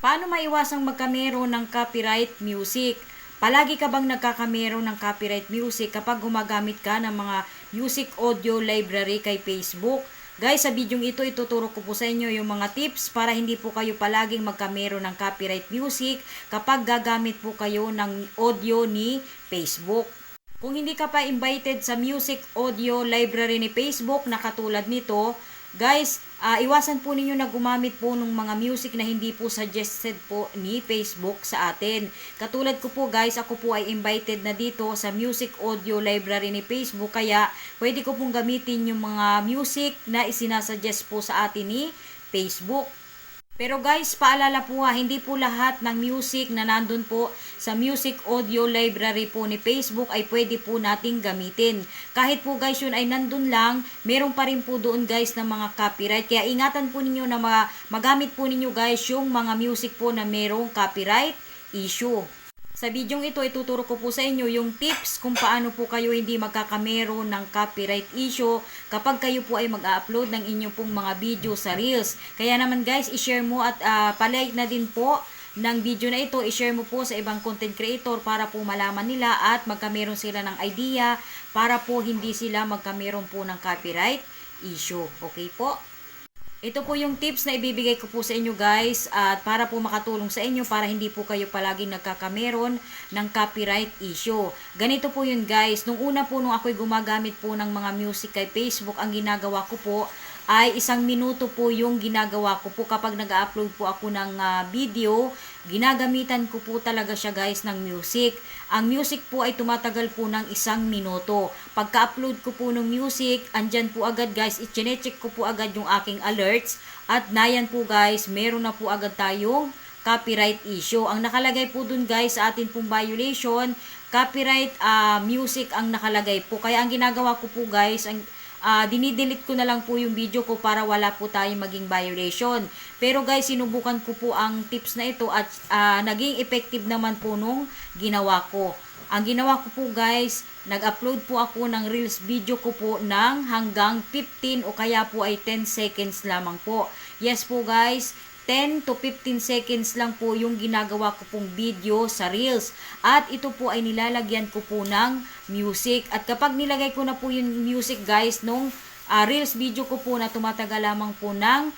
Paano maiwasang magkamero ng copyright music? Palagi ka bang nagkakamero ng copyright music kapag gumagamit ka ng mga music audio library kay Facebook? Guys, sa video ito, ituturo ko po sa inyo yung mga tips para hindi po kayo palaging magkamero ng copyright music kapag gagamit po kayo ng audio ni Facebook. Kung hindi ka pa invited sa music audio library ni Facebook na katulad nito, guys, iwasan po ninyo na gumamit po ng mga music na hindi po suggested po ni Facebook sa atin. Katulad ko po guys, ako po ay invited na dito sa music audio library ni Facebook, kaya pwede ko pong gamitin yung mga music na isinasuggest po sa atin ni Facebook. Pero guys, paalala po hindi po lahat ng music na nandun po sa music audio library po ni Facebook ay pwede po nating gamitin. Kahit po guys yun ay nandun lang, meron pa rin po doon guys ng mga copyright. Kaya ingatan po ninyo na magamit po ninyo guys yung mga music po na merong copyright issue. Sa video ito, ituturo ko po sa inyo yung tips kung paano po kayo hindi magkakamero ng copyright issue kapag kayo po ay mag-upload ng inyong pong mga video sa Reels. Kaya naman guys, i-share mo at palike na din po ng video na ito. I-share mo po sa ibang content creator para po malaman nila at magkameron sila ng idea para po hindi sila magkameron po ng copyright issue. Okay po? Ito po yung tips na ibibigay ko po sa inyo guys at para po makatulong sa inyo para hindi po kayo palaging nagkakameron ng copyright issue. Ganito po yun guys. Nung una po nung ako'y gumagamit po ng mga music kay Facebook, ang ginagawa ko po ay 1 minuto po yung ginagawa ko po kapag nag-upload po ako ng video. Ginagamitan ko po talaga siya guys ng music. Ang music po ay tumatagal po ng 1 minuto. Pagka-upload ko po ng music, andyan po agad guys, i-check ko po agad yung aking alerts. At nayan po guys, meron na po agad tayong copyright issue. Ang nakalagay po dun guys sa atin pong violation, copyright music ang nakalagay po. Kaya ang ginagawa ko po guys, dinidelete ko na lang po yung video ko para wala po tayong maging violation. Pero guys, sinubukan ko po ang tips na ito at naging effective naman po nung ginawa ko. Ang ginawa ko po guys, nag-upload po ako ng Reels video ko po ng hanggang 15 o kaya po ay 10 seconds lamang po. Yes po guys, 10 to 15 seconds lang po yung ginagawa ko pong video sa Reels. At ito po ay nilalagyan ko po ng music. At kapag nilagay ko na po yung music guys, nung Reels video ko po na tumatagal lamang po ng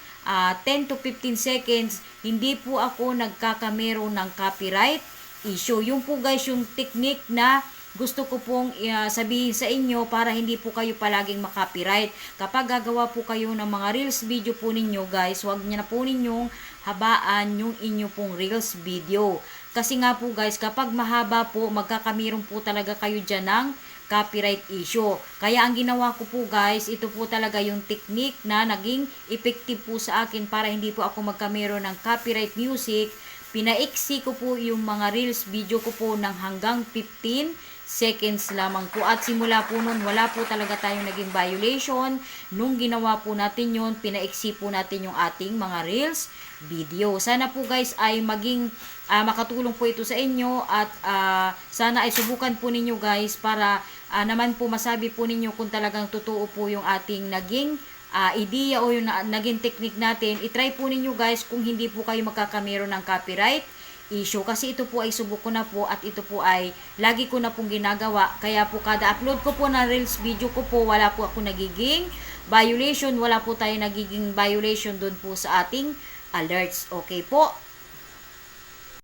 10 to 15 seconds, hindi po ako nagkakamero ng copyright issue. Yung po guys yung technique na gusto ko pong sabihin sa inyo para hindi po kayo palaging makopyright. Kapag gagawa po kayo ng mga Reels video po ninyo guys, huwag niyo na po ninyong habaan yung inyo pong Reels video. Kasi nga po guys, kapag mahaba po, magkakameron po talaga kayo dyan ng copyright issue. Kaya ang ginawa ko po guys, ito po talaga yung technique na naging effective po sa akin para hindi po ako magkameron ng copyright music. Pinaiksi ko po yung mga Reels video ko po ng hanggang 15 seconds lamang po. At simula po nun, wala po talaga tayong naging violation. Nung ginawa po natin yun, pinaiksi po natin yung ating mga Reels video. Sana po guys ay maging makatulong po ito sa inyo at sana ay subukan po ninyo guys para naman po masabi po ninyo kung talagang totoo po yung ating naging idea o yung naging technique natin. I-try po ninyo guys kung hindi po kayo magkakamero ng copyright issue. Kasi ito po ay subok ko na po at ito po ay lagi ko na pong ginagawa. Kaya po kada upload ko po na Reels video ko po, wala po ako nagiging violation. Wala po tayo nagiging violation doon po sa ating alerts. Okay po?